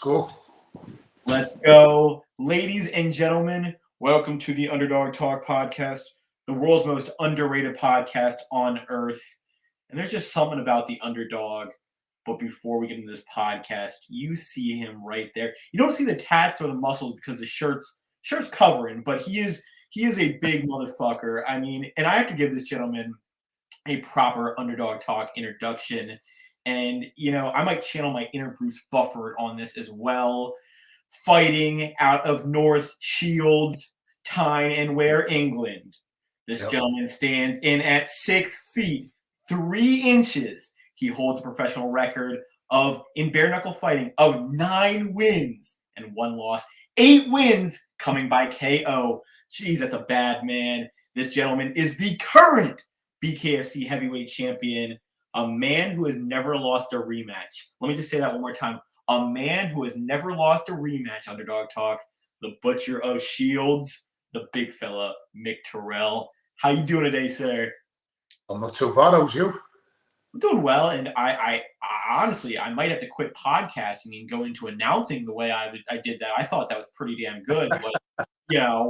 go. Let's go. Ladies and gentlemen, welcome to the Underdog Talk podcast, the world's most underrated podcast on earth. And there's just something about the underdog. But before we get into this podcast, you see him right there. You don't see the tats or the muscles because the shirt's covering, but he is a big motherfucker. I mean, and I have to give this gentleman a proper Underdog Talk introduction. And, you know, I might channel my inner Bruce Buffer on this as well. Fighting out of North Shields, Tyne and Ware, England. This gentleman stands in at 6 feet, 3 inches. He holds a professional record in bare knuckle fighting of 9 wins and 1 loss. 8 wins coming by KO. Jeez, that's a bad man. This gentleman is the current BKFC Heavyweight Champion, a man who has never lost a rematch. Let me just say that one more time. A man who has never lost a rematch, Underdog Talk. The Butcher of Shields, the big fella, Mick Terrell. How you doing today, sir? I'm not too bad. How's you? I'm doing well, and I honestly, I might have to quit podcasting and go into announcing the way I did that. I thought that was pretty damn good, but you know,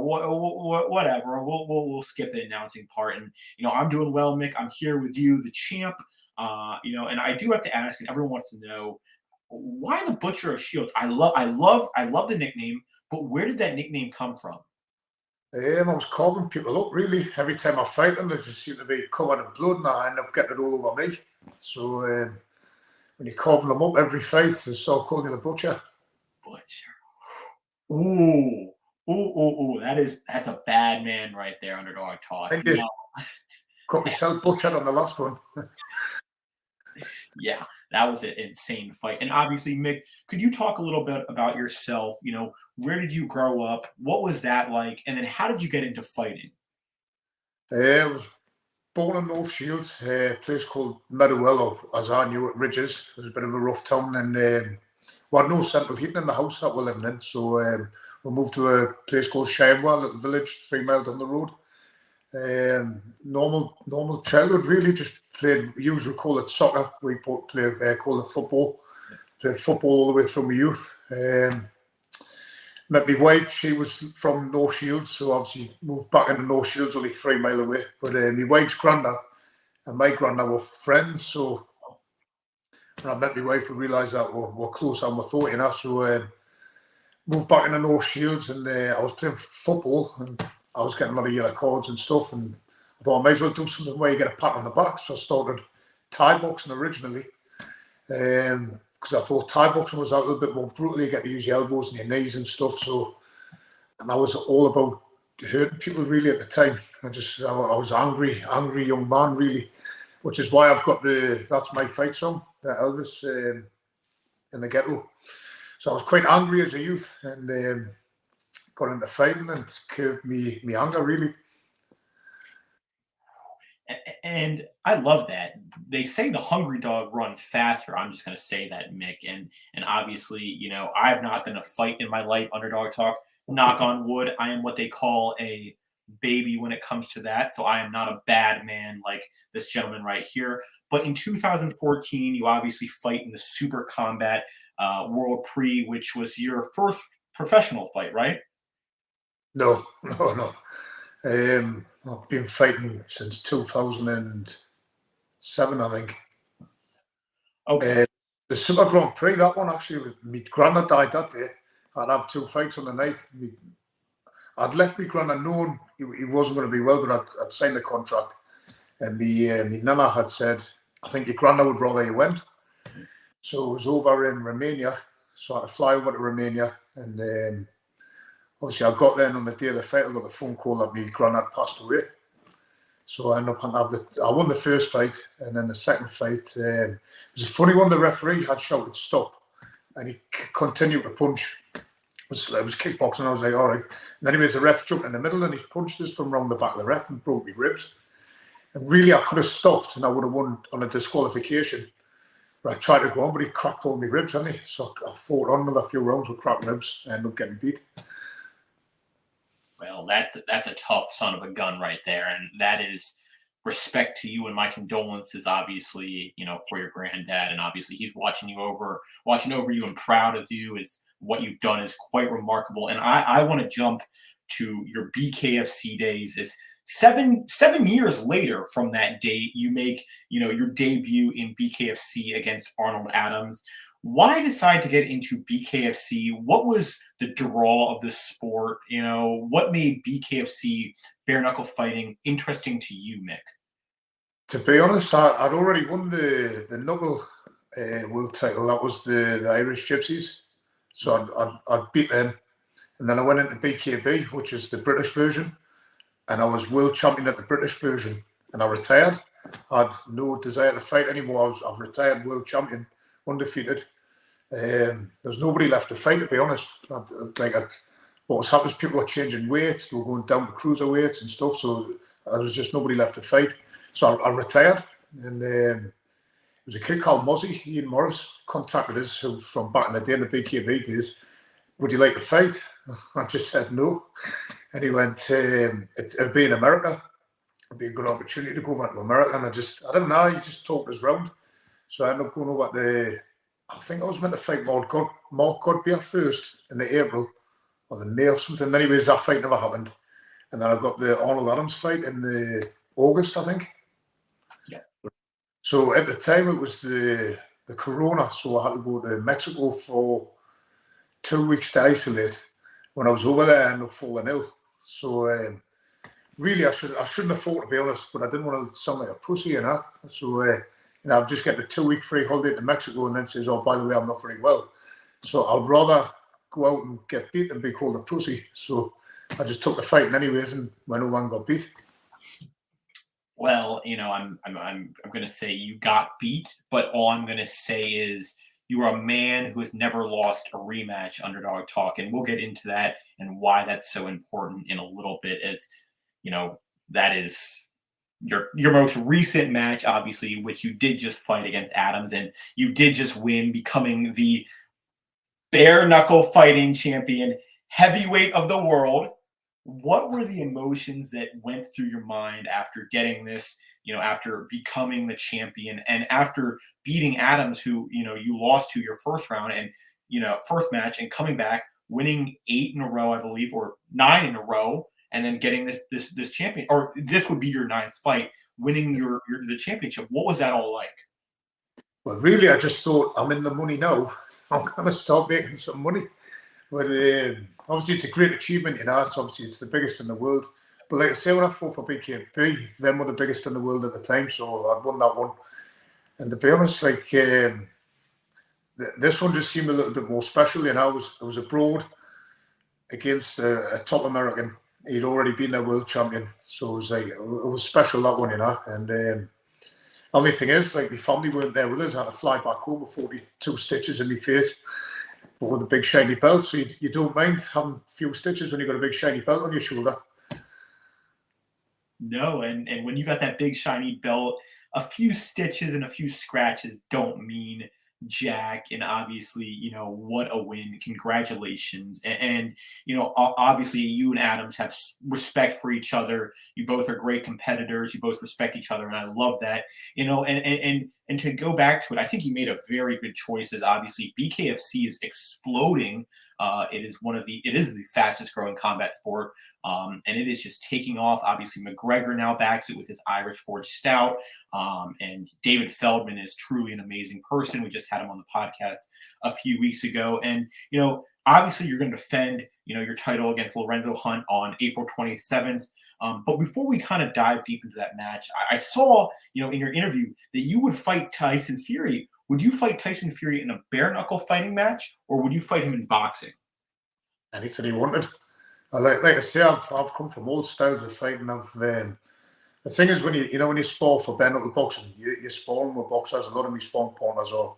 whatever. We'll skip the announcing part, and you know, I'm doing well, Mick. I'm here with you, the champ. You know, and I do have to ask, and everyone wants to know, why the Butcher of Shields? I love the nickname, but where did that nickname come from? I was carving people up, really. Every time I fight them, they just seem to be covered in blood, and I end up getting it all over me. So when you're carving them up every fight, they start calling you the Butcher. Butcher. Ooh. That's a bad man right there, Underdog Talk. Thank you. Got myself butchered on the last one. Yeah, that was an insane fight. And obviously, Mick, could you talk a little bit about yourself? You know, where did you grow up? What was that like? And then how did you get into fighting? I was born in North Shields, a place called Meadowell, or as I knew it, Ridges. It was a bit of a rough town, and we had no central heating in the house that we were living in. So we moved to a place called Shirewell, a little village 3 miles down the road. Normal childhood, really. Just played, we usually call it soccer. We call it football. Played football all the way through my youth. Met my wife. She was from North Shields, so obviously moved back into North Shields, only 3 miles away. But my wife's granddad and my granddad were friends. So when I met my wife, we realised that we're closer than we thought, you know. So moved back into North Shields, and I was playing football, and I was getting a lot of yellow cards and stuff, and I thought I might as well do something where you get a pat on the back. So I started Thai boxing originally, because I thought Thai boxing was a little bit more brutal. You get to use your elbows and your knees and stuff. So, and I was all about hurting people really at the time. I was angry young man really, which is why I've got that's my fight song, the Elvis in the Ghetto. So I was quite angry as a youth, and got into fighting and curbed me anger, really. And I love that. They say the hungry dog runs faster. I'm just going to say that, Mick. And obviously, you know, I have not been a fight in my life, Underdog Talk. Knock on wood. I am what they call a baby when it comes to that. So I am not a bad man like this gentleman right here. But in 2014, you obviously fight in the Super Combat World Prix, which was your first professional fight, right? No. I've been fighting since 2007, I think. Okay. The Super Grand Prix, that one actually, my granddad died that day. I'd have 2 fights on the night. I'd left my granddad knowing he wasn't going to be well, but I'd signed the contract. And my nana had said, I think your granddad would rather you went. So it was over in Romania. So I had to fly over to Romania, and obviously, I got there, and on the day of the fight, I got the phone call that my granddad passed away. So I ended up I won the first fight, and then the second fight, it was a funny one. The referee had shouted stop, and he continued to punch. It was kickboxing. I was like, all right. And anyways, the ref jumped in the middle, and he punched us from around the back of the ref and broke my ribs. And really, I could have stopped, and I would have won on a disqualification. But I tried to go on, but he cracked all my ribs, hadn't he? So I fought on another few rounds with cracked ribs, and ended up getting beat. Well, that's a tough son of a gun right there, and that is respect to you and my condolences, obviously, for your granddad. And obviously he's watching over you and proud of you. Is what you've done is quite remarkable. And I want to jump to your BKFC days. Is 7 years later from that date, you make, your debut in BKFC against Arnold Adams. Why decide to get into BKFC? What was the draw of this sport? What made BKFC bare knuckle fighting interesting to you, Mick? To be honest, I'd already won the Knuckle world title. That was the Irish Gypsies. So I'd beat them. And then I went into BKB, which is the British version. And I was world champion at the British version. And I retired. I had no desire to fight anymore. I've retired world champion, undefeated. There's nobody left to fight, to be honest. What was happening is people were changing weights. They were going down to cruiserweights and stuff. So there was just nobody left to fight. So I retired. And there was a kid called Mozzie, Ian Morris, contacted us from back in the day, in the BKB days. Would you like to fight? I just said no. And he went, it'd be in America. It'd be a good opportunity to go over to America. And I don't know, he just talked us round. So I ended up going over to, I think I was meant to fight Mark Godbeer first in the April or the May or something. Anyways, that fight never happened. And then I got the Arnold Adams fight in the August, I think. Yeah. So at the time, it was the corona. So I had to go to Mexico for 2 weeks to isolate. When I was over there, I ended up falling ill. So really, I shouldn't have fought, to be honest, but I didn't want to sound like a pussy, So, I've just get a 2 week free holiday to Mexico and then says, oh, by the way, I'm not very well. So I'd rather go out and get beat than be called a pussy. So I just took the fighting anyways and went over and got beat. Well, I'm going to say you got beat, but all I'm going to say is you are a man who has never lost a rematch, Underdog Talk, and we'll get into that and why that's so important in a little bit. As that is your most recent match, obviously, which you did just fight against Adams, and you did just win, becoming the bare knuckle fighting champion, heavyweight of the world. What were the emotions that went through your mind after getting this, after becoming the champion and after beating Adams, who, you lost to your first round and, first match, and coming back, winning 8 in a row, I believe, or 9 in a row, and then getting this champion, or this would be your 9th fight, winning the championship. What was that all like? Well, really, I just thought, I'm in the money now. I'm going to start making some money. But obviously, it's a great achievement, it's the biggest in the world. But like I say, when I fought for BKB, them were the biggest in the world at the time, so I'd won that one. And to be honest, this one just seemed a little bit more special. I was abroad against a top American. He'd already been their world champion, so it was special, that one, And the only thing is, my family weren't there with us. I had to fly back home with 42 stitches in my face, but with a big shiny belt. So you don't mind having a few stitches when you've got a big shiny belt on your shoulder. No, and when you got that big shiny belt, a few stitches and a few scratches don't mean jack. And obviously, what a win. Congratulations. And obviously you and Adams have respect for each other. You both are great competitors. You both respect each other. And I love that, and to go back to it, I think you made a very good choice. As obviously BKFC is exploding. It is the fastest growing combat sport. And it is just taking off. Obviously, McGregor now backs it with his Irish Forge Stout. And David Feldman is truly an amazing person. We just had him on the podcast a few weeks ago. And, obviously you're going to defend, your title against Lorenzo Hunt on April 27th. But before we kind of dive deep into that match, I saw, in your interview that you would fight Tyson Fury. Would you fight Tyson Fury in a bare knuckle fighting match, or would you fight him in boxing? Anything he wanted. Like I say, I've come from all styles of fighting. The thing is, when you spar for bare knuckle boxing, you're sparring with boxers. A lot of my sparring partners are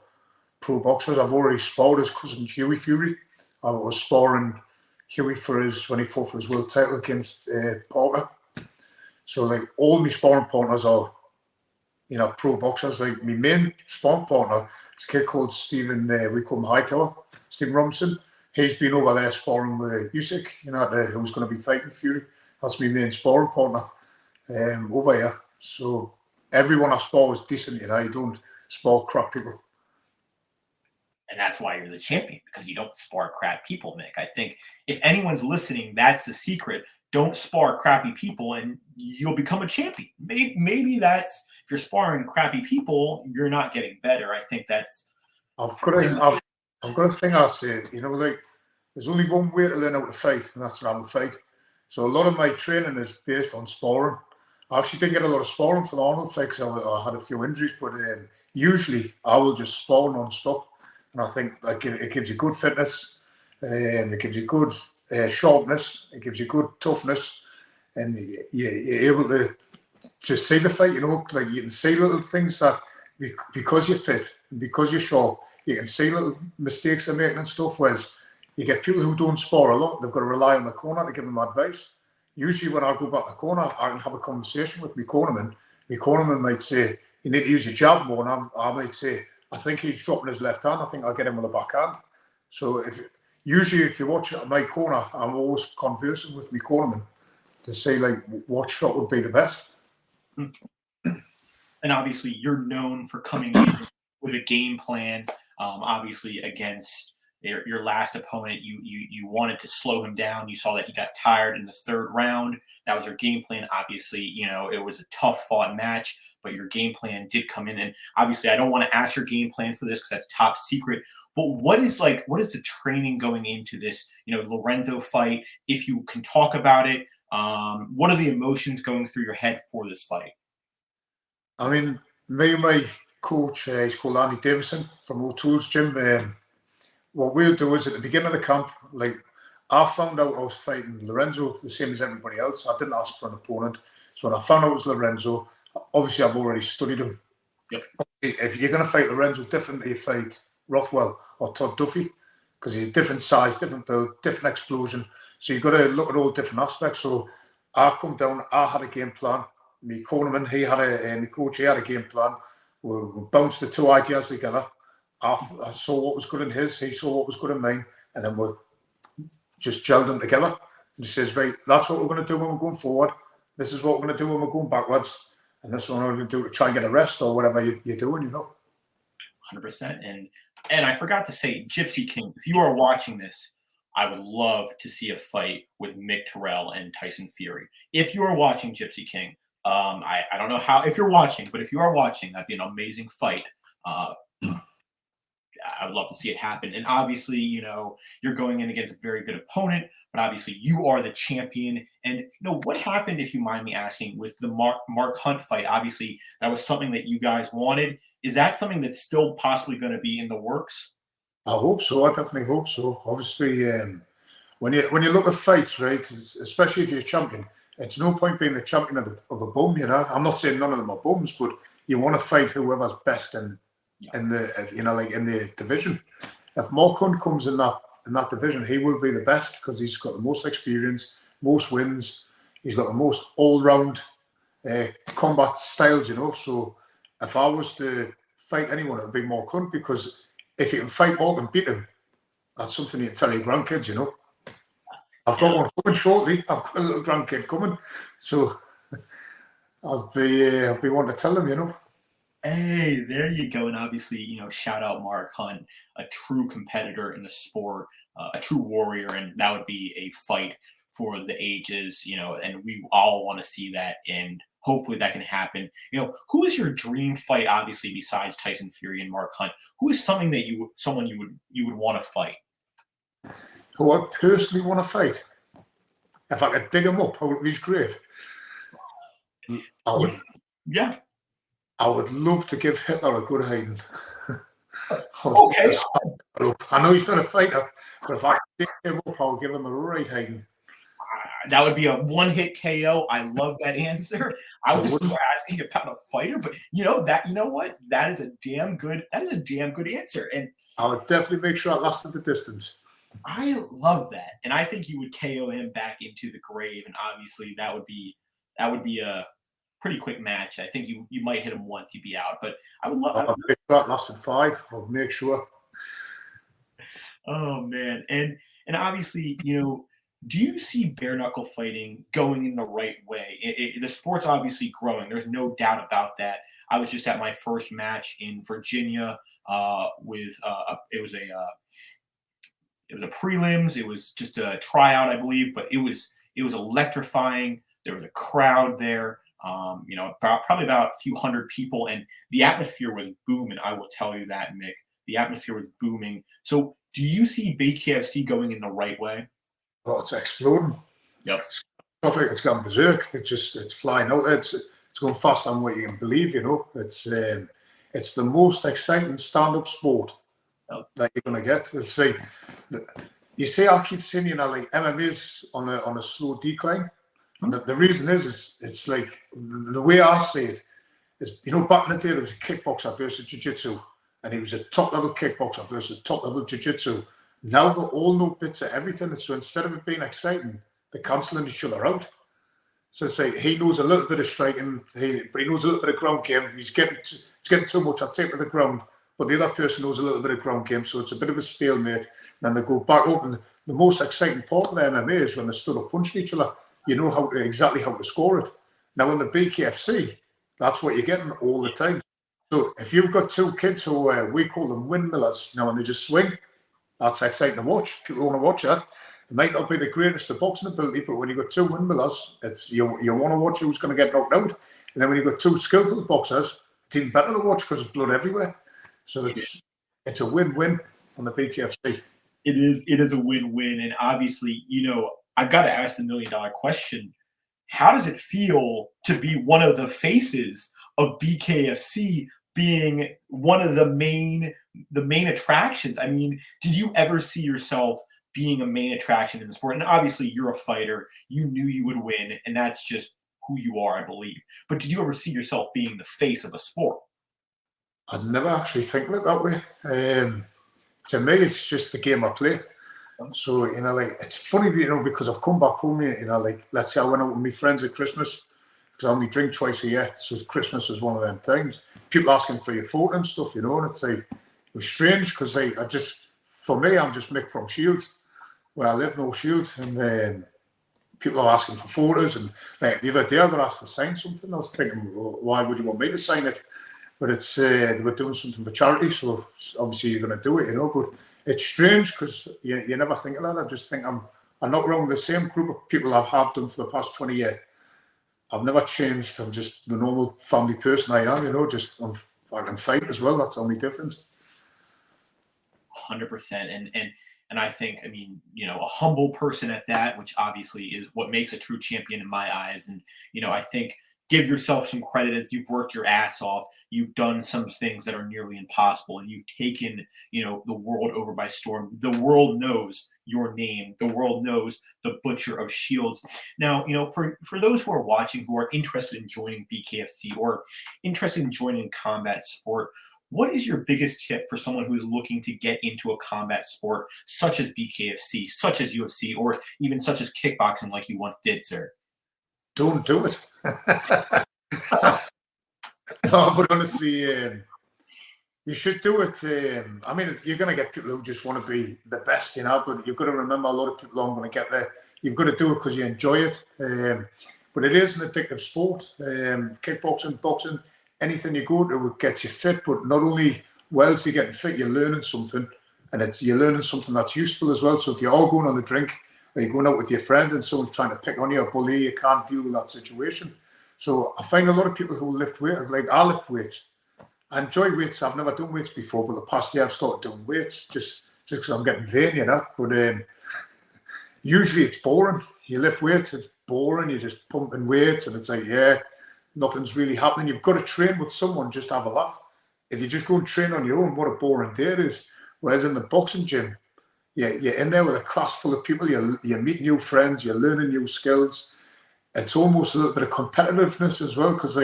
pro boxers. I've already sparred his cousin Hughie Fury. I was sparring Hughie when he fought for his world title against Parker. So all my sparring partners are, pro boxers. My main sparring partner is a kid called Stephen. We call him Hightower, Stephen Robinson. He's been over there sparring with Usyk, who's going to be fighting Fury. That's my main sparring partner over here. So everyone I spar is decent, you know. You don't spar crap people. And that's why you're the champion, because you don't spar crap people, Mick. I think if anyone's listening, that's the secret. Don't spar crappy people and you'll become a champion. Maybe that's, if you're sparring crappy people, you're not getting better. I think that's... I've got a thing I say, you know, like, there's only one way to learn how to fight, and that's to have a fight. So a lot of my training is based on sparring. I actually didn't get a lot of sparring for the Arnold fight because I had a few injuries, but usually I will just spar non-stop. And I think like it gives you good fitness, it gives you good sharpness, it gives you good toughness, and you're able to see the fight, you know, like you can see little things that because you're fit and because you're sharp, you can see little mistakes they're making and stuff. Whereas you get people who don't spar a lot, they've got to rely on the corner to give them advice. Usually when I go back to the corner, I can have a conversation with my cornerman. My cornerman might say, you need to use your jab more, and I might say, I think he's dropping his left hand. I think I'll get him with a backhand. So usually if you watch it at my corner, I'm always conversing with my cornerman to say like what shot would be the best. And obviously you're known for coming in with a game plan. Obviously against your last opponent, you wanted to slow him down. You saw that he got tired in the third round. That was your game plan. Obviously, you know, it was a tough fought match, but your game plan did come in. And obviously I don't want to ask your game plan for this because that's top secret. But what is the training going into this, you know, Lorenzo fight? If you can talk about it, what are the emotions going through your head for this fight? I mean, me and my coach, he's called Andy Davison from O'Toole's gym. What we'll do is at the beginning of the camp, like I found out I was fighting Lorenzo the same as everybody else. I didn't ask for an opponent. So when I found out it was Lorenzo, obviously I've already studied him. Yep. If you're going to fight Lorenzo differently, you fight Rothwell or Todd Duffy, because he's a different size, different build, different explosion. So you've got to look at all different aspects. So I come down, I had a game plan. My cornerman, my coach, he had a game plan. We bounced the two ideas together. I saw what was good in his, he saw what was good in mine, and then we just gelled them together. And he says, right, that's what we're going to do when we're going forward. This is what we're going to do when we're going backwards. And this is what we're going to do to try and get a rest or whatever you're doing, you know. 100%. And I forgot to say, Gypsy King, if you are watching this, I would love to see a fight with Mick Terrell and Tyson Fury. If you are watching, Gypsy King, I don't know how, if you're watching, but if you are watching, that'd be an amazing fight. I would love to see it happen. And obviously, you know, you're going in against a very good opponent, but obviously you are the champion. And, you know, what happened, if you mind me asking, with the Mark Hunt fight? Obviously, that was something that you guys wanted. Is that something that's still possibly going to be in the works? I hope so. I definitely hope so. Obviously, when you look at fights, right, especially if you're a champion, it's no point being the champion of a bum, you know. I'm not saying none of them are bums, but you want to fight whoever's best in the, you know, like in the division. If Mark Hunt comes in that division, he will be the best because he's got the most experience, most wins. He's got the most all-round combat styles, you know. So if I was to fight anyone, it would be Mark Hunt, because if you can fight Mark and beat him, that's something you can tell your grandkids, you know. I've got one coming shortly. I've got a little grandkid coming, so I'll be one to tell them, you know. Hey, there you go. And obviously, you know, shout out Mark Hunt, a true competitor in the sport, a true warrior, and that would be a fight for the ages, you know, and we all want to see that, and hopefully that can happen. You know, who is your dream fight, obviously, besides Tyson Fury and Mark Hunt? Who is someone you would want to fight? Who I personally want to fight? If I could dig him up out of his grave, I would. Yeah. I would love to give Hitler a good hiding. Okay. I know he's not a fighter, but if I could dig him up, I would give him a right hiding. That would be a one-hit KO. I love that answer. I was asking about a fighter, but you know what? That is a damn good answer. And I would definitely make sure I lasted the distance. I love that. And I think you would KO him back into the grave. And obviously that would be a pretty quick match. I think you might hit him once, he'd be out. But I would love make sure it lasted 5. I'll make sure. Oh man. And obviously, you know, do you see bare knuckle fighting going in the right way? The sport's obviously growing. There's no doubt about that. I was just at my first match in Virginia with it was a prelims. It was just a tryout, I believe, but it was electrifying. There was a crowd there. Probably about a few hundred people, and the atmosphere was booming. I will tell you that, Mick. The atmosphere was booming. So, do you see BKFC going in the right way? Well, it's exploding. Yep. I think it's gone berserk. It's flying out there. It's going faster than what you can believe. It's the most exciting stand-up sport that you're going to get. You see, I keep saying, like MMA's on a slow decline. And the reason is it's like the way I see it is, back in the day there was a kickboxer versus jiu-jitsu, and he was a top-level kickboxer versus top-level jiu-jitsu. Now they all know bits of everything. So instead of it being exciting, they're cancelling each other out. So it's like he knows a little bit of striking, but he knows a little bit of ground game. If it's getting too much, I'll take to the ground. But the other person knows a little bit of ground game, so it's a bit of a stalemate. And then they go back up, and the most exciting part of the MMA is when they stood up punching each other. You know exactly how to score it. Now in the BKFC, that's what you're getting all the time. So if you've got two kids who we call them windmillers, and they just swing, that's exciting to watch. People want to watch that. It might not be the greatest of boxing ability, but when you've got two windmillers, you want to watch who's going to get knocked out. And then when you've got two skillful boxers, it's even better to watch because there's blood everywhere. So it's a win-win on the BKFC. It is a win-win, and obviously, I've got to ask the $1,000,000 question. How does it feel to be one of the faces of BKFC, being one of the main attractions? I mean, did you ever see yourself being a main attraction in the sport? And obviously, you're a fighter. You knew you would win, and that's just who you are, I believe. But did you ever see yourself being the face of a sport? I'd never actually think of it that way. To me, it's just the game I play. So, it's funny, because I've come back home, let's say I went out with my friends at Christmas, because I only drink twice a year. So Christmas was one of them times. People asking for your photo and stuff, and it's like, it was strange because for me, I'm just Mick from Shields, where I live, no Shields. And then people are asking for photos. And like the other day, I got asked to sign something. I was thinking, well, why would you want me to sign it? But it's they were doing something for charity, so obviously you're going to do it, But it's strange because you never think of that. I just think I'm not around the same group of people I have done for the past 20 years. I've never changed. I'm just the normal family person I am, I can fight as well. That's the only difference. 100%. And I think, a humble person at that, which obviously is what makes a true champion in my eyes. And, I think give yourself some credit as you've worked your ass off. You've done some things that are nearly impossible, and you've taken, the world over by storm. The world knows your name. The world knows the Butcher of Shields. Now, for those who are watching who are interested in joining BKFC or interested in joining combat sport, what is your biggest tip for someone who's looking to get into a combat sport such as BKFC, such as UFC, or even such as kickboxing like you once did, sir? Don't do it. No, but honestly, you should do it. You're going to get people who just want to be the best, but you've got to remember a lot of people aren't going to get there. You've got to do it because you enjoy it. But it is an addictive sport. Kickboxing, boxing, anything you go to gets you fit. But not only whilst you're getting fit, you're learning something. And you're learning something that's useful as well. So if you're all going on a drink or you're going out with your friend and someone's trying to pick on you or bully you, can't deal with that situation. So I find a lot of people who lift weights, like I lift weights. I enjoy weights. I've never done weights before, but the past year I've started doing weights just because I'm getting vain, But usually it's boring. You lift weights, it's boring. You're just pumping weights, and it's like, nothing's really happening. You've got to train with someone, just have a laugh. If you just go and train on your own, what a boring day it is. Whereas in the boxing gym, you're in there with a class full of people. You meet new friends. You're learning new skills. It's almost a little bit of competitiveness as well, because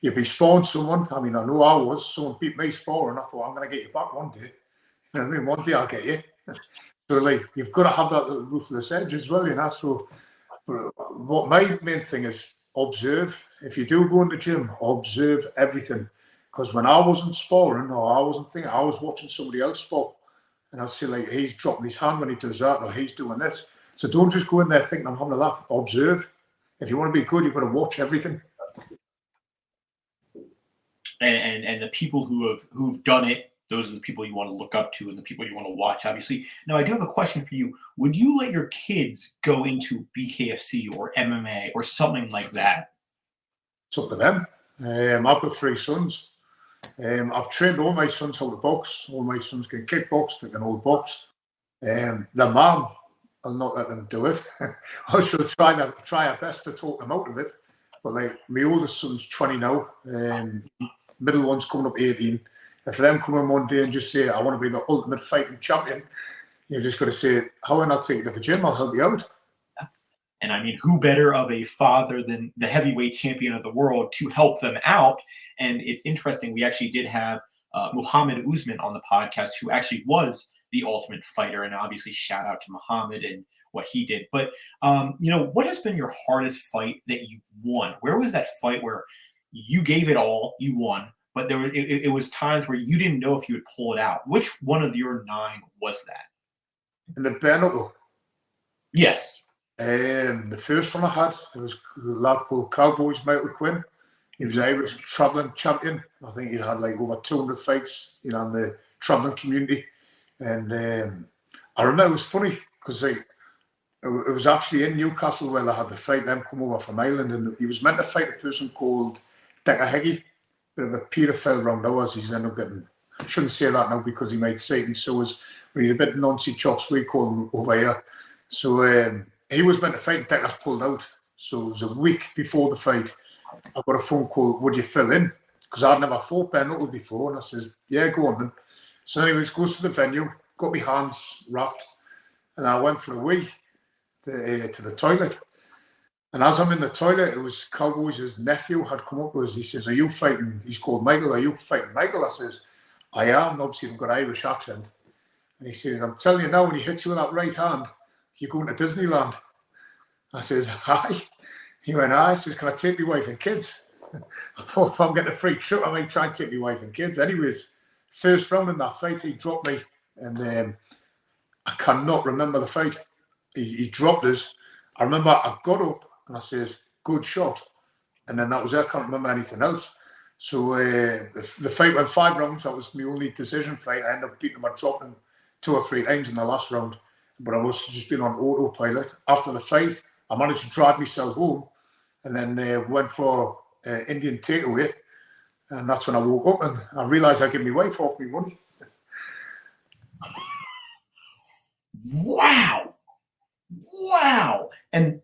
you'd be sparring someone. I know someone beat me sparring. I thought, I'm going to get you back one day. You know what I mean? One day I'll get you. So you've got to have that little ruthless edge as well, So what my main thing is, observe. If you do go in the gym, observe everything. Because when I wasn't sparring or I wasn't thinking, I was watching somebody else spar, and I'd see he's dropping his hand when he does that, or he's doing this. So don't just go in there thinking I'm having a laugh. Observe. If you want to be good, you've got to watch everything. And the people who've done it, those are the people you want to look up to and the people you want to watch, obviously. Now, I do have a question for you. Would you let your kids go into BKFC or MMA or something like that? It's up to them. I've got 3 sons. I've trained all my sons how to box. All my sons can kickbox, they can hold box. Their mum, I'll not let them do it. I shall try our best to talk them out of it. But like my oldest son's 20 now, middle one's coming up 18. If them come in one day and just say, I want to be the ultimate fighting champion, you've just got to say, how am I not taking you to the gym? I'll help you out. And I mean, who better of a father than the heavyweight champion of the world to help them out? And it's interesting. We actually did have Muhammad Usman on the podcast, who actually was the ultimate fighter. And obviously, shout out to Muhammad and what he did. But, what has been your hardest fight that you won? Where was that fight where you gave it all, you won, but it was times where you didn't know if you would pull it out? Which one of your 9 was that? In the bare knuckle? Yes. The first one I had, it was a lad called Cowboys, Michael Quinn. He was Irish travelling champion. I think he had like over 200 fights, in the travelling community. And I remember it was funny because it was actually in Newcastle where they had the fight, them come over from Ireland, and he was meant to fight a person called Heggie, bit of a paedophile round ours. He's ended up getting, I shouldn't say that now because he made Satan, so he's a bit noncy chops, we call him over here. So he was meant to fight, and Decker's pulled out. So it was a week before the fight. I got a phone call, would you fill in? Because I'd never fought bare knuckle before. And I says, yeah, go on then. So anyways, goes to the venue, got my hands wrapped, and I went for a wee to the toilet. And as I'm in the toilet, it was Cowboys' nephew had come up to us. He says, are you fighting? He's called Michael. Are you fighting Michael? I says, I am. Obviously, I've got an Irish accent. And he says, I'm telling you now, when he hits you with that right hand, you're going to Disneyland. I says, hi. He went, hi. I says, can I take my wife and kids? I thought if I'm getting a free trip, I might try and take my wife and kids. Anyways, first round in that fight, he dropped me. And I cannot remember the fight. He dropped us. I remember I got up and I says, good shot. And then that was it. I can't remember anything else. So the fight went 5 rounds. That was my only decision fight. I ended up beating him. I dropped him 2 or 3 times in the last round. But I was just been on autopilot. After the fight, I managed to drive myself home and then went for Indian takeaway. And that's when I woke up and I realised I gave my wife half my money. Wow. And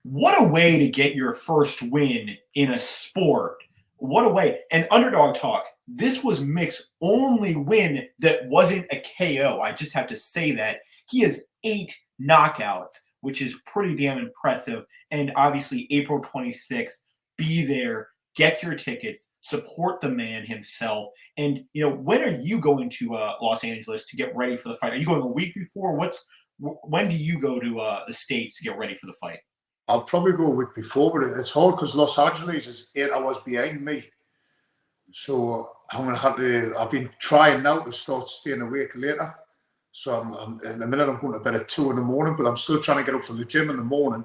what a way to get your first win in a sport. What a way. And Underdog Talk, this was Mick's only win that wasn't a KO. I just have to say that. He has 8 knockouts, which is pretty damn impressive. And obviously, April 26th, be there, get your tickets, support the man himself. And, when are you going to Los Angeles to get ready for the fight? Are you going a week before? When do you go to the States to get ready for the fight? I'll probably go a week before, but it's hard because Los Angeles is 8 hours behind me. So I'm going to have to, I've been trying now to start staying awake later. So I'm in the minute I'm going to bed at 2 in the morning, but I'm still trying to get up for the gym in the morning.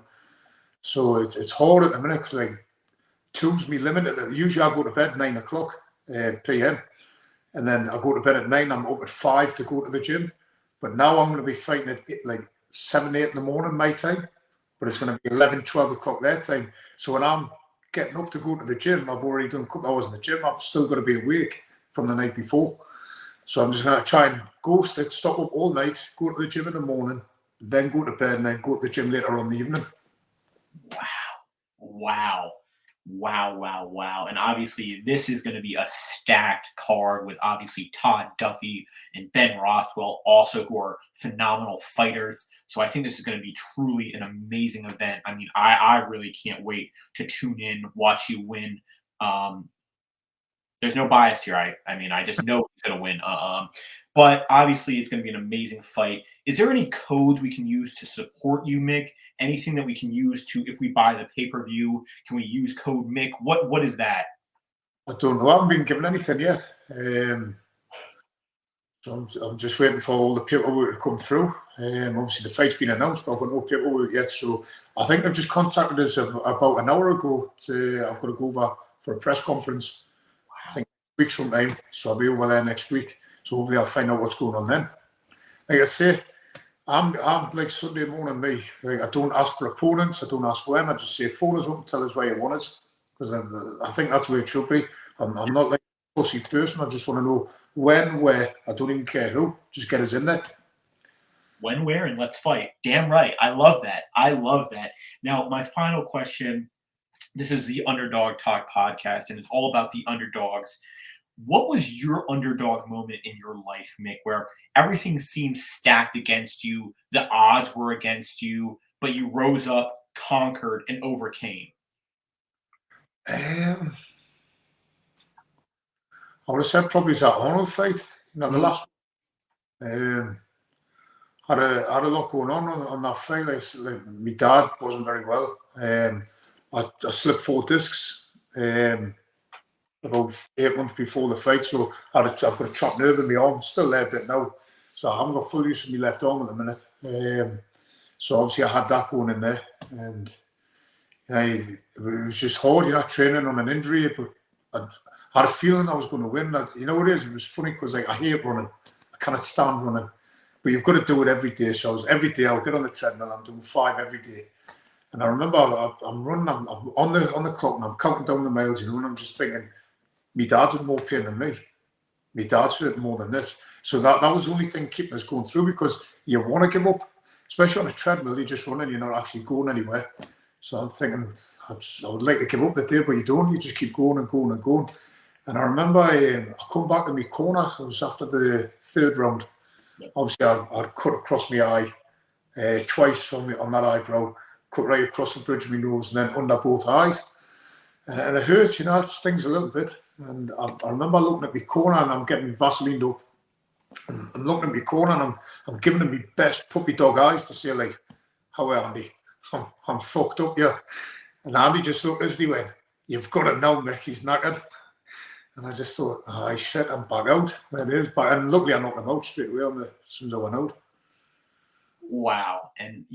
So it's hard at the minute because like 2's me limit. Usually I go to bed 9 o'clock p.m. and then I go to bed at 9. I'm up at 5 to go to the gym. But now I'm going to be fighting at like 7, 8 in the morning my time. But it's going to be 11, 12 o'clock their time. So when I'm getting up to go to the gym, I've already done a couple hours in the gym. I've still got to be awake from the night before. So I'm just going to try and ghost it, stop up all night, go to the gym in the morning, then go to bed, and then go to the gym later on in the evening. Wow. And obviously, this is going to be a stacked card with obviously Todd Duffy and Ben Rothwell, also who are phenomenal fighters. So I think this is going to be truly an amazing event. I mean, I really can't wait to tune in, watch you win. There's no bias here. I mean, I just know he's going to win. But obviously, it's going to be an amazing fight. Is there any codes we can use to support you, Mick? Anything that we can use to, if we buy the pay-per-view, can we use code Mick? What is that? I don't know. I haven't been given anything yet. So I'm just waiting for all the paperwork to come through. Obviously, the fight's been announced, but I've got no paperwork yet. So I think they've just contacted us about an hour ago. I've got to go over for a press conference. Wow. I think weeks from time. So I'll be over there next week. So hopefully I'll find out what's going on then. Like I say, I'm like Sunday morning me. Like, I don't ask for opponents. I don't ask when. I just say phone us up and tell us where you want us. Because I think that's where it should be. I'm not like a pussy person. I just want to know when, where. I don't even care who. Just get us in there. When, where, and let's fight. Damn right. I love that. I love that. Now, my final question. This is the Underdog Talk podcast, and it's all about the underdogs. What was your underdog moment in your life, Mick, where everything seemed stacked against you, the odds were against you, but you rose up, conquered, and overcame? I would have said probably that Arnold fight. The last one. Had a lot going on that fight. Like my dad wasn't very well. I slipped 4 discs about 8 months before the fight, so I've got a chopped nerve in my arm, still there a bit now. So I haven't got full use of my left arm at the minute. So obviously I had that going in there, and it was just hard, training on an injury, but I had a feeling I was going to win. You know what it is? It was funny because I hate running. I cannot stand running. But you've got to do it every day. So every day I'll get on the treadmill. I'm doing 5 every day. And I remember I'm running. I'm on the clock and I'm counting down the miles. And I'm just thinking, my dad's in more pain than me. My dad's hurting more than this. So that was the only thing keeping us going through, because you want to give up, especially on a treadmill. You're just running. You're not actually going anywhere. So I'm thinking I would like to give up the day, but you don't. You just keep going and going and going. And I remember I come back to my corner. It was after the 3rd round. Obviously, I'd cut across my eye twice on that eyebrow, cut right across the bridge of my nose, and then under both eyes. And it hurts, it stings a little bit. And I remember looking at my corner, and I'm getting Vaseline up. I'm looking at my corner, and I'm giving them my best puppy dog eyes to say, like, how are Andy? I'm fucked up, yeah. And Andy just looked at us and he went, "You've got it now, Mick, he's knackered." And I just thought, shit, I'm back out. There it is. And luckily I knocked him out straight away as soon as I went out. Wow. And,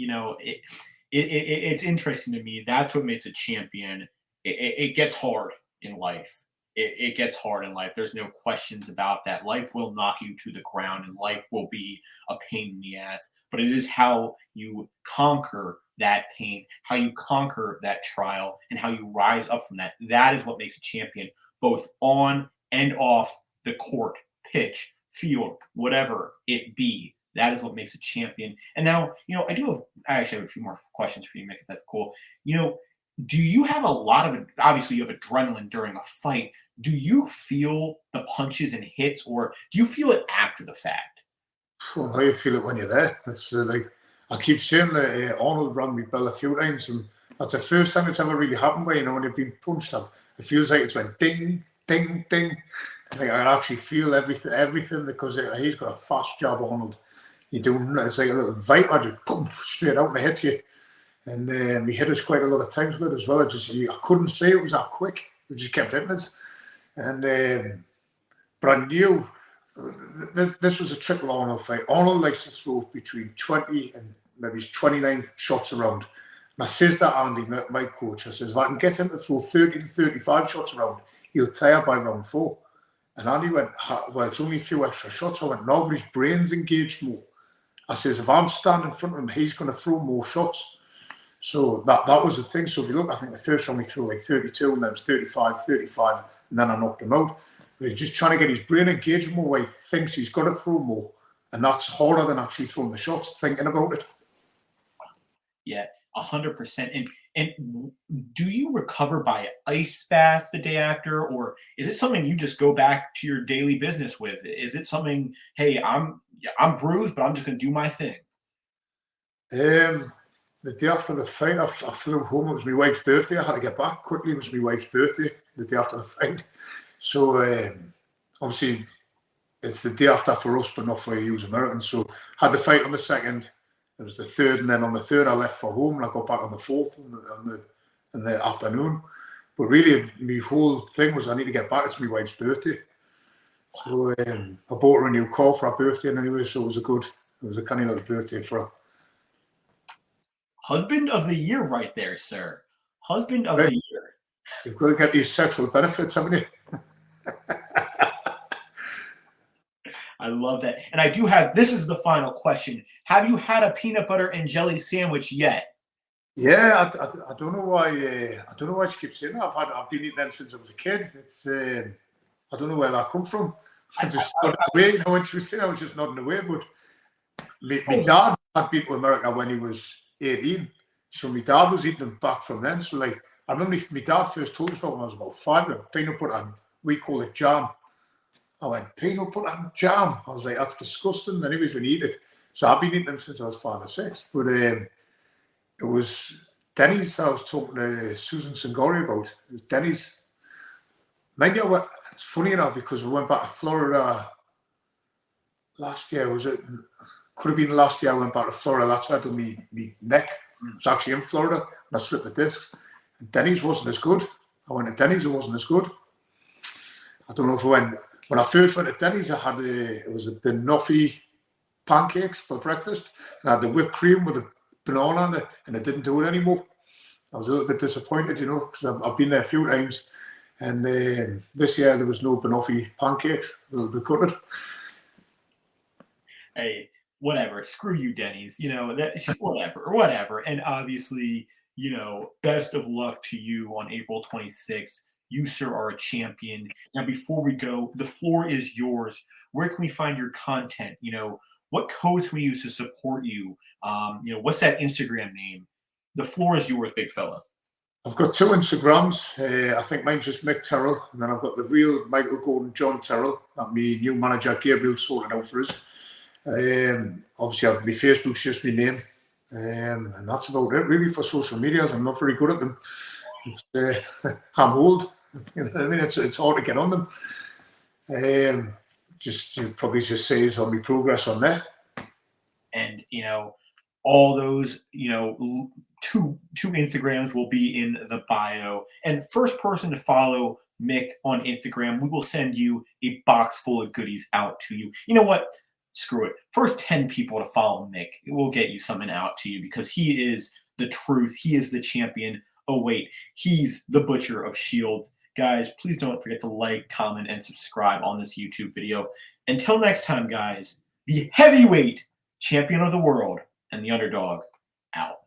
it's interesting to me. That's what makes a champion. It gets hard in life. It gets hard in life. There's no questions about that. Life will knock you to the ground, and life will be a pain in the ass. But it is how you conquer that pain, how you conquer that trial, and how you rise up from that. That is what makes a champion, both on and off the court, pitch, field, whatever it be. That is what makes a champion. And now, I actually have a few more questions for you, Mick, if that's cool. Do you have a lot of, obviously you have adrenaline during a fight. Do you feel the punches and hits, or do you feel it after the fact? Well, how you feel it when you're there. It's like, I keep saying that Arnold rang me bell a few times, and that's the first time it's ever really happened where, when you've been punched up, it feels like it's went ding, ding, ding. I think I can actually feel everything because he's got a fast jab, Arnold. It's like a little viper, just boom, straight out and it hits you. And he hit us quite a lot of times with it as well. I couldn't say it was that quick. We just kept hitting us. And but I knew this was a triple Arnold fight. Arnold likes to throw between 20 and maybe 29 shots around. And I says to Andy, my coach, I says, if I can get him to throw 30 to 35 shots around, he'll tire by round 4. And Andy went, well, it's only a few extra shots. I went, no, but his brain's engaged more. I says, if I'm standing in front of him, he's going to throw more shots. So that was the thing. So if you look, I think the first round he threw like 32, and then it was 35, and then I knocked him out. But he's just trying to get his brain engaged more where he thinks he's got to throw more. And that's harder than actually throwing the shots, thinking about it. Yeah, 100%. And do you recover by ice baths the day after, or is it something you just go back to your daily business with? Is it something, hey, I'm bruised, but I'm just going to do my thing? The day after the fight, I flew home. It was my wife's birthday. I had to get back quickly. It was my wife's birthday the day after the fight. So obviously it's the day after for us, but not for you Americans. So I had the fight on the 2nd. It was the 3rd, and then on the 3rd I left for home, and I got back on the 4th in the afternoon. But really, my whole thing was I need to get back. It's my wife's birthday. So I bought her a new car for her birthday anyway, so it was a canny little birthday for her. Husband of the year right there, sir. Husband of Right. the year. You've got to get these sexual benefits, haven't you? I love that. And I do have, this is the final question. Have you had a peanut butter and jelly sandwich yet? Yeah, I don't know why. I don't know why she keeps saying that. I've been eating them since I was a kid. It's I don't know where that come from. I'm just nodding away. You know, when she was saying, I was just nodding away. But my dad had been to America when he was 18, so my dad was eating them back from then. So like, I remember my dad first told us about when I was about 5. Peanut butter and we call it jam. I went, peanut butter and jam. I was like, that's disgusting. And anyways, when you eat it. So I've been eating them since I was 5 or 6. But it was Denny's I was talking to Susan Sangori about. It was Denny's. Mind you, it's funny enough because we went back to Florida last year. Was it? Could have been last year I went back to Florida. That's where I done my neck. It was actually in Florida. And I slipped the discs. And Denny's wasn't as good. I went to Denny's, it wasn't as good. I don't know if when I first went to Denny's, I had it was the banoffee pancakes for breakfast. And I had the whipped cream with a banana on it, and it didn't do it anymore. I was a little bit disappointed, you know, because I've been there a few times. And this year there was no banoffee pancakes. A little bit gutted. Hey, whatever. Screw you, Denny's. You know, that whatever. And obviously, you know, best of luck to you on April 26th. You, sir, are a champion. Now, before we go, the floor is yours. Where can we find your content? You know, what codes can we use to support you? You know, what's that Instagram name? The floor is yours, big fella. I've got 2 Instagrams. I think mine's just Mick Terrell, and then I've got the real Michael Gordon John Terrell that my new manager Gabriel sorted out for us. Obviously, my Facebook's just my name, and that's about it really for social medias. I'm not very good at them. I'm old, you know what I mean. It's hard to get on them. Just probably just says on my progress on there. And you know, all those, you know, two Instagrams will be in the bio. And first person to follow Mick on Instagram, we will send you a box full of goodies out to you. You know what? Screw it. First 10 people to follow Mick, we'll get you something out to you because he is the truth. He is the champion. Oh, wait, he's the butcher of shields. Guys, please don't forget to like, comment, and subscribe on this YouTube video. Until next time, guys, the heavyweight champion of the world and the underdog out.